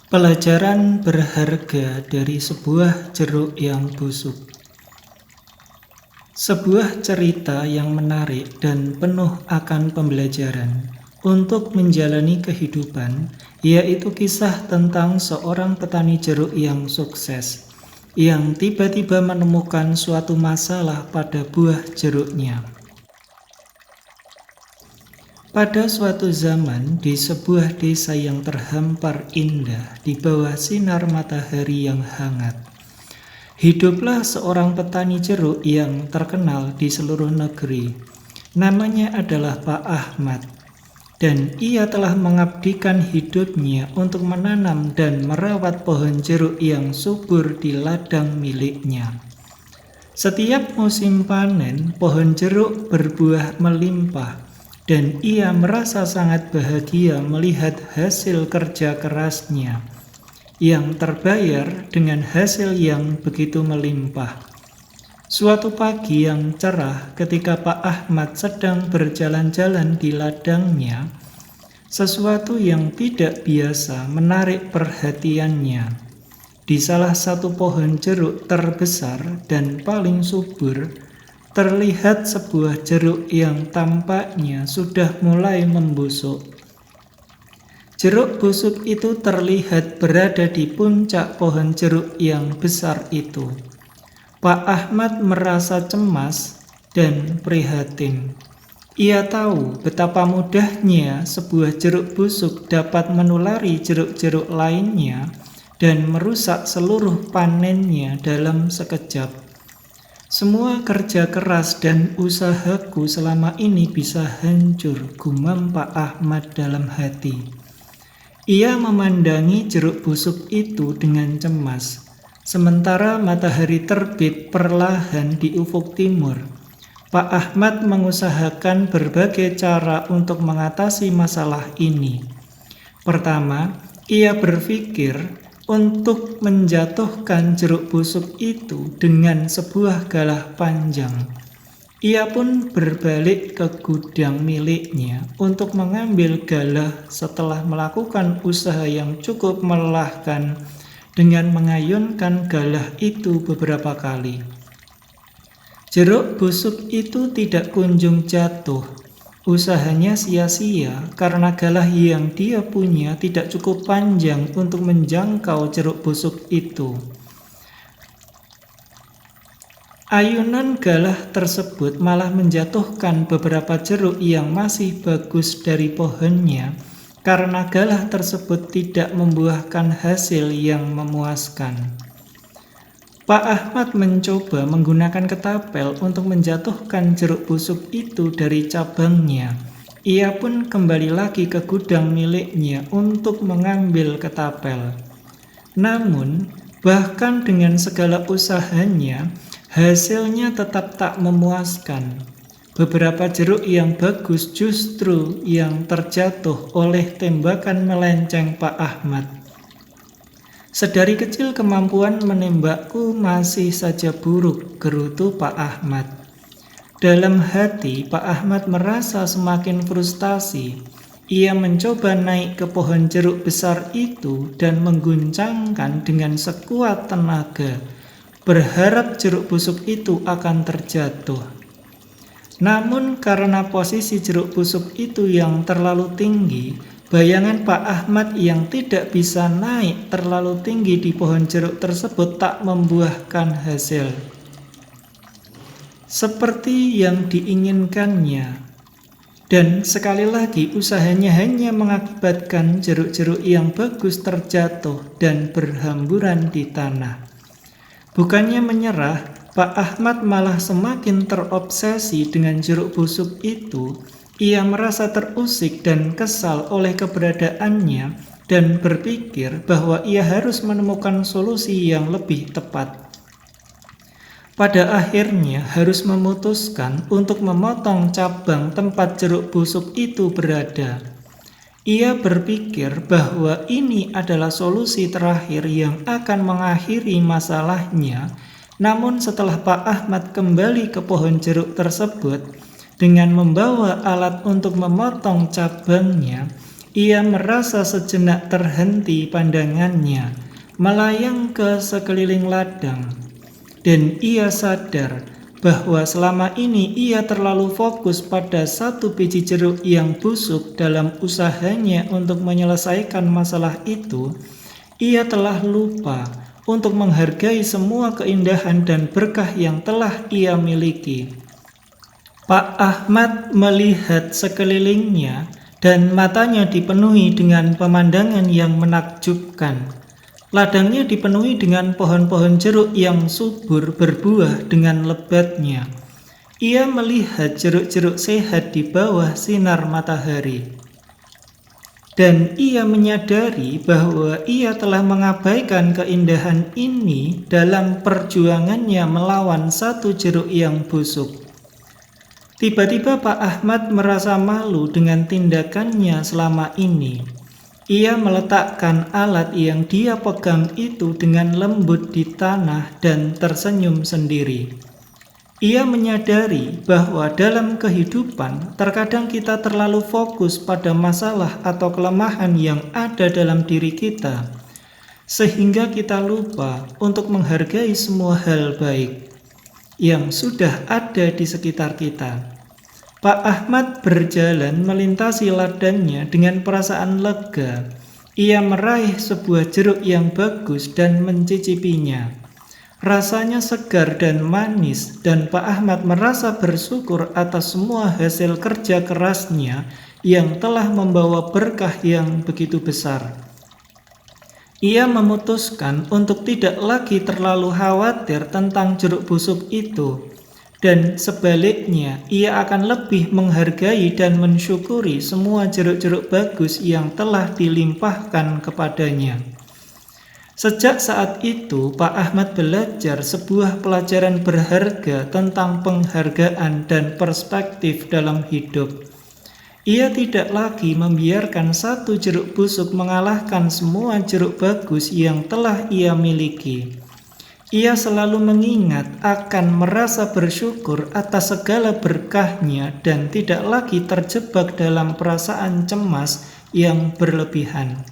Pelajaran berharga dari sebuah jeruk yang busuk. Sebuah cerita yang menarik dan penuh akan pembelajaran untuk menjalani kehidupan, yaitu kisah tentang seorang petani jeruk yang sukses, yang tiba-tiba menemukan suatu masalah pada buah jeruknya. Pada suatu zaman, di sebuah desa yang terhampar indah di bawah sinar matahari yang hangat, hiduplah seorang petani jeruk yang terkenal di seluruh negeri. Namanya adalah Pak Ahmad, dan ia telah mengabdikan hidupnya untuk menanam dan merawat pohon jeruk yang subur di ladang miliknya. Setiap musim panen, pohon jeruk berbuah melimpah, dan ia merasa sangat bahagia melihat hasil kerja kerasnya yang terbayar dengan hasil yang begitu melimpah. Suatu pagi yang cerah ketika Pak Ahmad sedang berjalan-jalan di ladangnya, sesuatu yang tidak biasa menarik perhatiannya. Di salah satu pohon jeruk terbesar dan paling subur, terlihat sebuah jeruk yang tampaknya sudah mulai membusuk. Jeruk busuk itu terlihat berada di puncak pohon jeruk yang besar itu. Pak Ahmad merasa cemas dan prihatin. Ia tahu betapa mudahnya sebuah jeruk busuk dapat menulari jeruk-jeruk lainnya dan merusak seluruh panennya dalam sekejap. Semua kerja keras dan usahaku selama ini bisa hancur, gumam Pak Ahmad dalam hati. Ia memandangi jeruk busuk itu dengan cemas. Sementara matahari terbit perlahan di ufuk timur, Pak Ahmad mengusahakan berbagai cara untuk mengatasi masalah ini. Pertama, ia berpikir untuk menjatuhkan jeruk busuk itu dengan sebuah galah panjang. Ia pun berbalik ke gudang miliknya untuk mengambil galah setelah melakukan usaha yang cukup melelahkan dengan mengayunkan galah itu beberapa kali. Jeruk busuk itu tidak kunjung jatuh. Usahanya sia-sia karena galah yang dia punya tidak cukup panjang untuk menjangkau jeruk busuk itu. Ayunan galah tersebut malah menjatuhkan beberapa jeruk yang masih bagus dari pohonnya karena galah tersebut tidak membuahkan hasil yang memuaskan. Pak Ahmad mencoba menggunakan ketapel untuk menjatuhkan jeruk busuk itu dari cabangnya. Ia pun kembali lagi ke gudang miliknya untuk mengambil ketapel. Namun, bahkan dengan segala usahanya, hasilnya tetap tak memuaskan. Beberapa jeruk yang bagus justru yang terjatuh oleh tembakan melenceng Pak Ahmad. Sedari kecil kemampuan menembakku masih saja buruk, gerutu Pak Ahmad. Dalam hati, Pak Ahmad merasa semakin frustasi. Ia mencoba naik ke pohon jeruk besar itu dan mengguncangkan dengan sekuat tenaga, berharap jeruk busuk itu akan terjatuh. Namun karena posisi jeruk busuk itu yang terlalu tinggi, bayangan Pak Ahmad yang tidak bisa naik terlalu tinggi di pohon jeruk tersebut tak membuahkan hasil seperti yang diinginkannya. Dan sekali lagi usahanya hanya mengakibatkan jeruk-jeruk yang bagus terjatuh dan berhamburan di tanah. Bukannya menyerah, Pak Ahmad malah semakin terobsesi dengan jeruk busuk itu. Ia merasa terusik dan kesal oleh keberadaannya dan berpikir bahwa ia harus menemukan solusi yang lebih tepat. Pada akhirnya harus memutuskan untuk memotong cabang tempat jeruk busuk itu berada. Ia berpikir bahwa ini adalah solusi terakhir yang akan mengakhiri masalahnya. Namun setelah Pak Ahmad kembali ke pohon jeruk tersebut dengan membawa alat untuk memotong cabangnya, ia merasa sejenak terhenti pandangannya, melayang ke sekeliling ladang. Dan ia sadar bahwa selama ini ia terlalu fokus pada satu biji jeruk yang busuk dalam usahanya untuk menyelesaikan masalah itu. Ia telah lupa untuk menghargai semua keindahan dan berkah yang telah ia miliki. Pak Ahmad melihat sekelilingnya dan matanya dipenuhi dengan pemandangan yang menakjubkan. Ladangnya dipenuhi dengan pohon-pohon jeruk yang subur berbuah dengan lebatnya. Ia melihat jeruk-jeruk sehat di bawah sinar matahari. Dan ia menyadari bahwa ia telah mengabaikan keindahan ini dalam perjuangannya melawan satu jeruk yang busuk. Tiba-tiba Pak Ahmad merasa malu dengan tindakannya selama ini. Ia meletakkan alat yang dia pegang itu dengan lembut di tanah dan tersenyum sendiri. Ia menyadari bahwa dalam kehidupan terkadang kita terlalu fokus pada masalah atau kelemahan yang ada dalam diri kita, sehingga kita lupa untuk menghargai semua hal baik yang sudah ada di sekitar kita. Pak Ahmad berjalan melintasi ladangnya dengan perasaan lega. Ia meraih sebuah jeruk yang bagus dan mencicipinya. Rasanya segar dan manis, dan Pak Ahmad merasa bersyukur atas semua hasil kerja kerasnya yang telah membawa berkah yang begitu besar. Ia memutuskan untuk tidak lagi terlalu khawatir tentang jeruk busuk itu, dan sebaliknya ia akan lebih menghargai dan mensyukuri semua jeruk-jeruk bagus yang telah dilimpahkan kepadanya. Sejak saat itu, Pak Ahmad belajar sebuah pelajaran berharga tentang penghargaan dan perspektif dalam hidup. Ia tidak lagi membiarkan satu jeruk busuk mengalahkan semua jeruk bagus yang telah ia miliki. Ia selalu mengingat akan merasa bersyukur atas segala berkahnya dan tidak lagi terjebak dalam perasaan cemas yang berlebihan.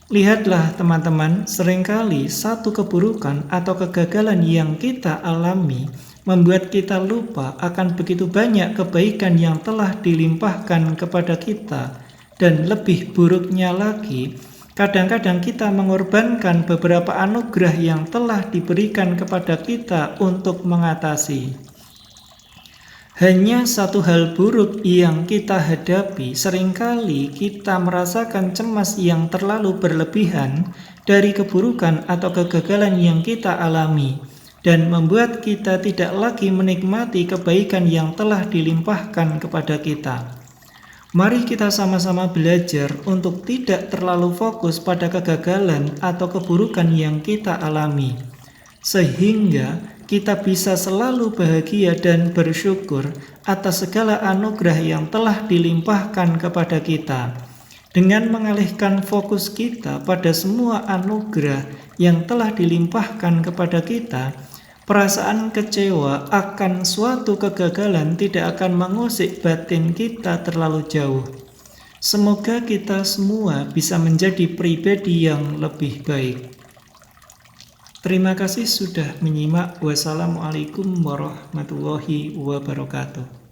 Lihatlah teman-teman, seringkali satu keburukan atau kegagalan yang kita alami membuat kita lupa akan begitu banyak kebaikan yang telah dilimpahkan kepada kita. Dan lebih buruknya lagi, kadang-kadang kita mengorbankan beberapa anugerah yang telah diberikan kepada kita untuk mengatasi. Hanya satu hal buruk yang kita hadapi, seringkali kita merasakan cemas yang terlalu berlebihan dari keburukan atau kegagalan yang kita alami, dan membuat kita tidak lagi menikmati kebaikan yang telah dilimpahkan kepada kita. Mari kita sama-sama belajar untuk tidak terlalu fokus pada kegagalan atau keburukan yang kita alami, sehingga kita bisa selalu bahagia dan bersyukur atas segala anugerah yang telah dilimpahkan kepada kita. Dengan mengalihkan fokus kita pada semua anugerah yang telah dilimpahkan kepada kita, perasaan kecewa akan suatu kegagalan tidak akan mengusik batin kita terlalu jauh. Semoga kita semua bisa menjadi pribadi yang lebih baik. Terima kasih sudah menyimak. Wassalamualaikum warahmatullahi wabarakatuh.